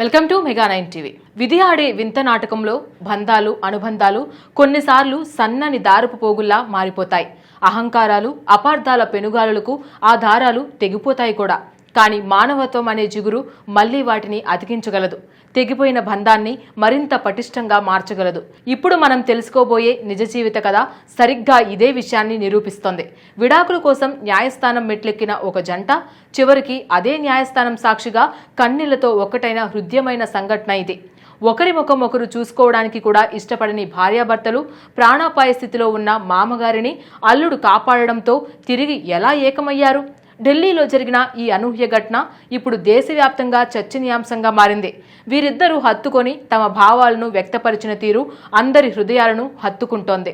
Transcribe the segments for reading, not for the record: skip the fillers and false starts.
Welcome to మెగా9 TV. విధి ఆడే వింత నాటకంలో బంధాలు అనుబంధాలు కొన్నిసార్లు సన్నని దారపు పోగుల్లా మారిపోతాయి. అహంకారాలు అపార్థాల పెనుగాలులకు ఆ దారాలు తెగిపోతాయి కూడా. కానీ మానవత్వం అనే జిగురు మళ్లీ వాటిని అతికించగలదు. తెగిపోయిన బంధాన్ని మరింత పటిష్టంగా మార్చగలదు. ఇప్పుడు మనం తెలుసుకోబోయే నిజ జీవిత కథ సరిగ్గా ఇదే విషయాన్ని నిరూపిస్తోంది. విడాకుల కోసం న్యాయస్థానం మెట్లెక్కిన ఒక జంట చివరికి అదే న్యాయస్థానం సాక్షిగా కన్నీళ్లతో ఒక్కటైన హృదయమైన సంఘటన ఇది. ఒకరి ముఖం ఒకరు చూసుకోవడానికి కూడా ఇష్టపడని భార్యాభర్తలు ప్రాణాపాయ స్థితిలో ఉన్న మామగారిని అల్లుడు కాపాడడంతో తిరిగి ఎలా ఏకమయ్యారు? ఢిల్లీలో జరిగిన ఈ అనూహ్య ఘటన ఇప్పుడు దేశవ్యాప్తంగా చర్చనీయాంశంగా మారింది. వీరిద్దరూ హత్తుకొని తమ భావాలను వ్యక్తపరిచిన తీరు అందరి హృదయాలను హత్తుకుంటోంది.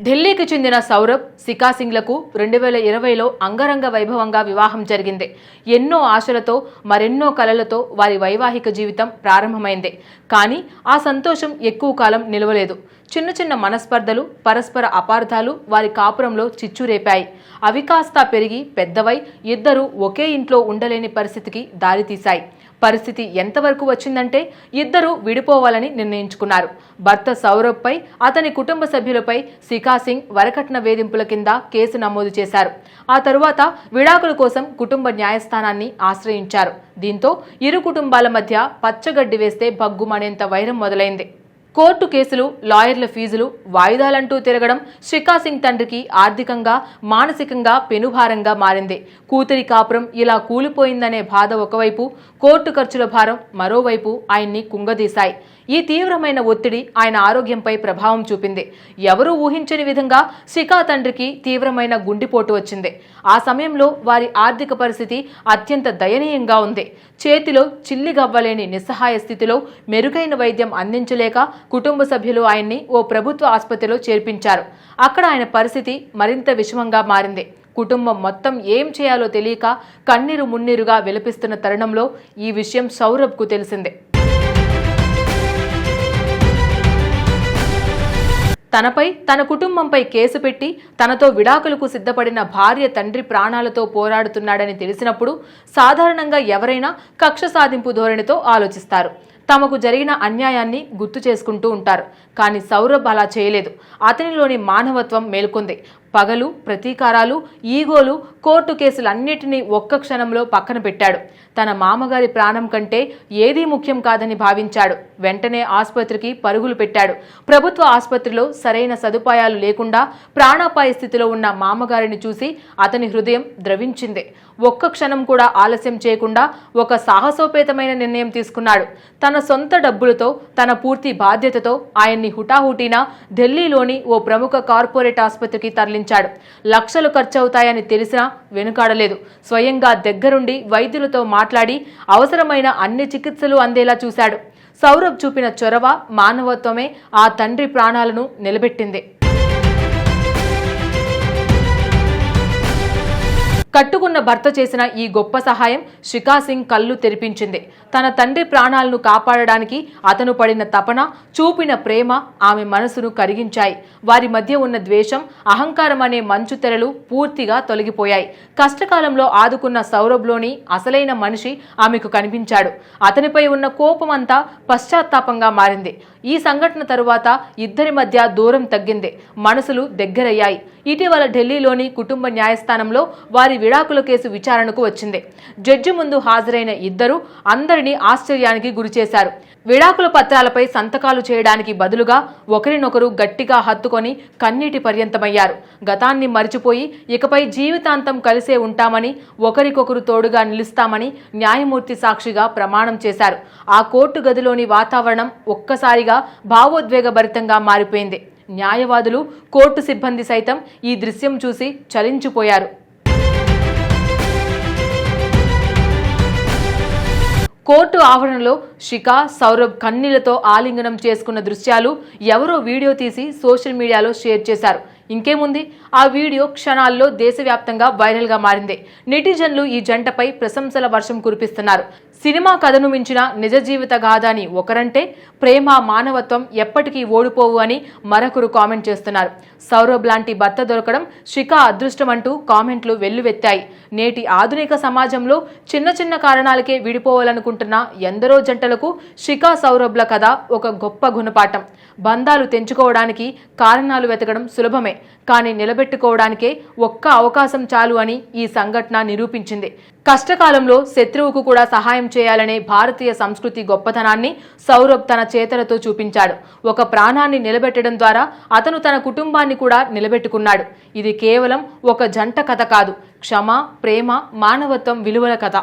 ఢిల్లీకి చెందిన సౌరభ్ శిఖా సింగ్లకు 2020లో అంగరంగ వైభవంగా వివాహం జరిగింది. ఎన్నో ఆశలతో మరెన్నో కలలతో వారి వైవాహిక జీవితం ప్రారంభమైంది. కానీ ఆ సంతోషం ఎక్కువ కాలం నిలవలేదు. చిన్న చిన్న మనస్పర్ధలు పరస్పర అపార్థాలు వారి కాపురంలో చిచ్చురేపాయి. అవి కాస్తా పెరిగి పెద్దవై ఇద్దరూ ఒకే ఇంట్లో ఉండలేని పరిస్థితికి దారితీశాయి. పరిస్థితి ఎంతవరకు వచ్చిందంటే ఇద్దరూ విడిపోవాలని నిర్ణయించుకున్నారు. భర్త సౌరభ్పై అతని కుటుంబ సభ్యులపై శిఖా సింగ్ వరకట్న వేధింపుల కింద కేసు నమోదు చేశారు. ఆ తరువాత విడాకుల కోసం కుటుంబ న్యాయస్థానాన్ని ఆశ్రయించారు. దీంతో ఇరు కుటుంబాల మధ్య పచ్చగడ్డి వేస్తే భగ్గుమనేంత వైరం మొదలైంది. కోర్టు కేసులు లాయర్ల ఫీజులు వాయిదాలంటూ తిరగడం శిఖా సింగ్ తండ్రికి ఆర్థికంగా మానసికంగా పెనుభారంగా మారింది. కూతురి కాపురం ఇలా కూలిపోయిందనే బాధ ఒకవైపు, కోర్టు ఖర్చుల భారం మరోవైపు ఆయన్ని కుంగదీశాయి. ఈ తీవ్రమైన ఒత్తిడి ఆయన ఆరోగ్యంపై ప్రభావం చూపింది. ఎవరూ ఊహించని విధంగా శిఖా తండ్రికి తీవ్రమైన గుండెపోటు వచ్చింది. ఆ సమయంలో వారి ఆర్థిక పరిస్థితి అత్యంత దయనీయంగా ఉంది. చేతిలో చిల్లిగవ్వలేని నిస్సహాయ స్థితిలో మెరుగైన వైద్యం అందించలేక కుటుంబ సభ్యులు ఆయన్ని ఓ ప్రభుత్వ ఆసుపత్రిలో చేర్పించారు. అక్కడ ఆయన పరిస్థితి మరింత విషమంగా మారింది. కుటుంబం మొత్తం ఏం చేయాలో తెలియక కన్నీరు మున్నీరుగా విలపిస్తున్న తరుణంలో ఈ విషయం సౌరభ్కు తెలిసిందే. తనపై తన కుటుంబంపై కేసు పెట్టి తనతో విడాకులకు సిద్ధపడిన భార్య తండ్రి ప్రాణాలతో పోరాడుతున్నాడని తెలిసినప్పుడు సాధారణంగా ఎవరైనా కక్ష సాధింపు ధోరణితో ఆలోచిస్తారు. తమకు జరిగిన అన్యాయాన్ని గుర్తు చేసుకుంటూ ఉంటారు. కానీ సౌరభ్ అలా చేయలేదు. అతనిలోని మానవత్వం మేల్కొంది. పగలు ప్రతీకారాలు ఈగోలు కోర్టు కేసులన్నిటినీ ఒక్క క్షణంలో పక్కన పెట్టాడు. తన మామగారి ప్రాణం కంటే ఏదీ ముఖ్యం కాదని భావించాడు. వెంటనే ఆసుపత్రికి పరుగులు పెట్టాడు. ప్రభుత్వ ఆసుపత్రిలో సరైన సదుపాయాలు లేకుండా ప్రాణాపాయ స్థితిలో ఉన్న మామగారిని చూసి అతని హృదయం ద్రవించింది. ఒక్క క్షణం కూడా ఆలస్యం చేయకుండా ఒక సాహసోపేతమైన నిర్ణయం తీసుకున్నాడు. తన సొంత డబ్బులతో తన పూర్తి బాధ్యతతో ఆయన్ని హుటాహుటీనా ఢిల్లీలోని ఓ ప్రముఖ కార్పొరేట్ ఆసుపత్రికి తరలించాడు. లక్షలు ఖర్చవుతాయని తెలిసినా వెనుకాడలేదు. స్వయంగా దగ్గరుండి వైద్యులతో మాట్లాడి అవసరమైన అన్ని చికిత్సలు అందేలా చూశాడు. సౌరభ్ చూపిన చొరవ మానవత్వమే ఆ తండ్రి ప్రాణాలను నిలబెట్టింది. కట్టుకున్న భర్త చేసిన ఈ గొప్ప సహాయం శిఖా సింగ్ కళ్ళు తెరిపించింది. తన తండ్రి ప్రాణాలను కాపాడడానికి అతను పడిన తపన, చూపిన ప్రేమ ఆమె మనసును కరిగించాయి. వారి మధ్య ఉన్న ద్వేషం, అహంకారం అనే మంచు తెరలు పూర్తిగా తొలగిపోయాయి. కష్టకాలంలో ఆదుకున్న సౌరభ్లోని అసలైన మనిషి ఆమెకు కనిపించాడు. అతనిపై ఉన్న కోపమంతా పశ్చాత్తాపంగా మారింది. ఈ సంఘటన తరువాత ఇద్దరి మధ్య దూరం తగ్గింది. మనసులు దగ్గరయ్యాయి. ఇటీవల ఢిల్లీలోని కుటుంబ న్యాయస్థానంలో వారి విడాకుల కేసు విచారణకు వచ్చింది. జడ్జి ముందు హాజరైన ఇద్దరు అందరినీ ఆశ్చర్యానికి గురిచేశారు. విడాకుల పత్రాలపై సంతకాలు చేయడానికి బదులుగా ఒకరినొకరు గట్టిగా హత్తుకొని కన్నీటి పర్యంతమయ్యారు. గతాన్ని మరిచిపోయి ఇకపై జీవితాంతం కలిసే ఉంటామని, ఒకరికొకరు తోడుగా నిలుస్తామని న్యాయమూర్తి సాక్షిగా ప్రమాణం చేశారు. ఆ కోర్టు గదిలోని వాతావరణం ఒక్కసారిగా భావోద్వేగభరితంగా మారిపోయింది. న్యాయవాదులు, కోర్టు సిబ్బంది సైతం ఈ దృశ్యం చూసి చలించిపోయారు. కోర్టు ఆవరణలో శిఖా సౌరభ్ కన్నీళ్లతో ఆలింగనం చేసుకున్న దృశ్యాలు ఎవరో వీడియో తీసి సోషల్ మీడియాలో షేర్ చేశారు. ఇంకేముంది, ఆ వీడియో క్షణాల్లో దేశవ్యాప్తంగా వైరల్గా మారింది. నెటిజన్లు ఈ జంటపై ప్రశంసల వర్షం కురిపిస్తున్నారు. సినిమా కథను మించిన నిజ జీవిత గాథ అని ఒకరంటే, ప్రేమ మానవత్వం ఎప్పటికీ ఓడిపోవు అని మరొకరు కామెంట్ చేస్తున్నారు. సౌరభ్ లాంటి భర్త దొరకడం శిఖా అదృష్టం అంటూ కామెంట్లు వెల్లువెత్తాయి. నేటి ఆధునిక సమాజంలో చిన్న చిన్న కారణాలకే విడిపోవాలనుకుంటున్న ఎందరో జంటలకు శిఖా సౌరభ్ల కథ ఒక గొప్ప గుణపాఠం. బంధాలు తెంచుకోవడానికి కారణాలు వెతకడం సులభమే, కానీ నిలబెట్టుకోవడానికే ఒక్క అవకాశం చాలు అని ఈ సంఘటన నిరూపించింది. కష్టకాలంలో శత్రువుకు కూడా సహాయం చేయాలనే భారతీయ సంస్కృతి గొప్పతనాన్ని సౌరభ్ తన చేతలతో చూపించాడు. ఒక ప్రాణాన్ని నిలబెట్టడం ద్వారా అతను తన కుటుంబాన్ని కూడా నిలబెట్టుకున్నాడు. ఇది కేవలం ఒక జంట కథ కాదు, క్షమ, ప్రేమ, మానవత్వం విలువల కథ.